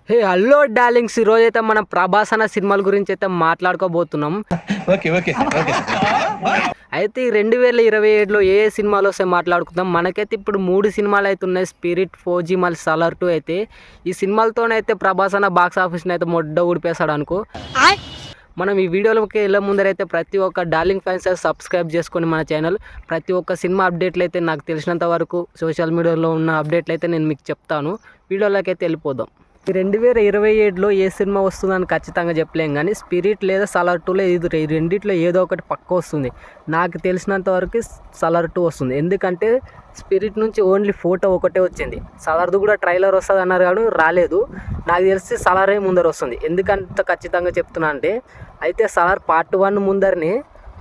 Hey hello darlings, ఈరోజు అయితే మనం ప్రభాస్ అన్న సినిమాల గురించి అయితే మాట్లాడుకోబోతున్నాం. ఓకే ఓకే ఓకే అయితే ఈ 2027లో ఏ సినిమాలు వస్తే మాట్లాడుకుందాం. మనకైతే ఇప్పుడు 3 సినిమాలు అయితే ఉన్నాయి. స్పిరిట్, 4G మళ్ళీ సలార్ 2 అయితే ఈ సినిమాలతోనైతే ప్రభాస్ అన్న బాక్స్ ఆఫీస్ని అయితే మొడ్డ ఊడిపేశాడు అనుకో. మనం ఈ వీడియోలోకి వెళ్ళే ముందరైతే ప్రతి ఒక్క డార్లింగ్ ఫ్యాన్స్ సబ్స్క్రైబ్ చేసుకొని మన ఛానల్, ప్రతి ఒక్క సినిమా అప్డేట్లు అయితే నాకు తెలిసినంత వరకు సోషల్ మీడియాలో ఉన్న అప్డేట్లు అయితే నేను మీకు చెప్తాను. వీడియోలోకి అయితే వెళ్ళిపోదాం. ఈ 2027లో ఏ సినిమా వస్తుందని ఖచ్చితంగా చెప్పలేం, కానీ స్పిరిట్ లేదా సలార్ 2లో ఈ రెండిట్లో ఏదో ఒకటి పక్క వస్తుంది. నాకు తెలిసినంత వరకు సలార్ 2 వస్తుంది. ఎందుకంటే స్పిరిట్ నుంచి ఓన్లీ ఫోటో ఒకటే వచ్చింది. సలార్ది కూడా ట్రైలర్ వస్తుంది అన్నారు కానీ రాలేదు. నాకు తెలిసి సలారే ముందర వస్తుంది. ఎందుకంత ఖచ్చితంగా చెప్తున్నా అంటే, అయితే సలార్ పార్ట్ 1 ముందరనే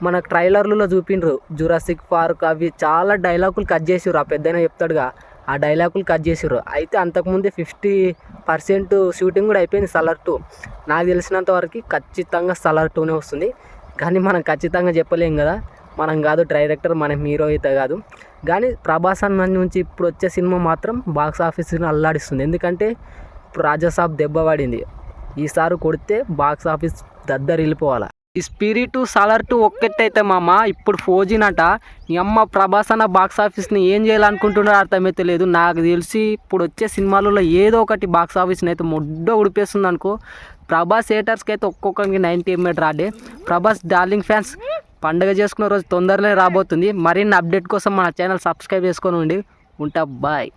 మన ట్రైలర్లలో చూపిండ్రు. జురాసిక్ పార్క్ అవి చాలా డైలాగులు కట్ చేసిర్రు. ఆ పెద్దయినా చెప్తాడుగా, ఆ డైలాగులు కట్ చేసిర్రు. అయితే అంతకుముందే 50% షూటింగ్ కూడా అయిపోయింది సలార్ 2. నాకు తెలిసినంత వరకు ఖచ్చితంగా సలార్ 2నే వస్తుంది. కానీ మనం ఖచ్చితంగా చెప్పలేం కదా, మనం కాదు డైరెక్టర్, మనం హీరో అయితే కాదు. కానీ ప్రభాస్ అన్న నుంచి ఇప్పుడు వచ్చే సినిమా మాత్రం బాక్స్ ఆఫీస్ని అల్లాడిస్తుంది. ఎందుకంటే ఇప్పుడు రాజాసాబ్ దెబ్బ పడింది. ఈసారి కొడితే బాక్స్ ఆఫీస్ దద్దరిల్లిపోవాలి. ఈ స్పిరిట్ సలార్ 2 ఒక్కటైతే మామ ఇప్పుడు 4G నట. ఈ అమ్మ ప్రభాస్ అన్న బాక్స్ ఆఫీస్ని ఏం చేయాలనుకుంటున్నారో అర్థమైతే లేదు. నాకు తెలిసి ఇప్పుడు వచ్చే సినిమాలలో ఏదో ఒకటి బాక్స్ ఆఫీస్ని అయితే మొడ్డ ఉడిపేస్తుంది అనుకో. ప్రభాస్ హేటర్స్కి అయితే ఒక్కొక్కరికి 90 ఎంఎడ్ రాడే. ప్రభాస్ డార్లింగ్ ఫ్యాన్స్, పండుగ చేసుకున్న రోజు తొందరనే రాబోతుంది. మరిన్ని అప్డేట్ కోసం మన ఛానల్ సబ్స్క్రైబ్ చేసుకొని ఉండి ఉంటా. బాయ్.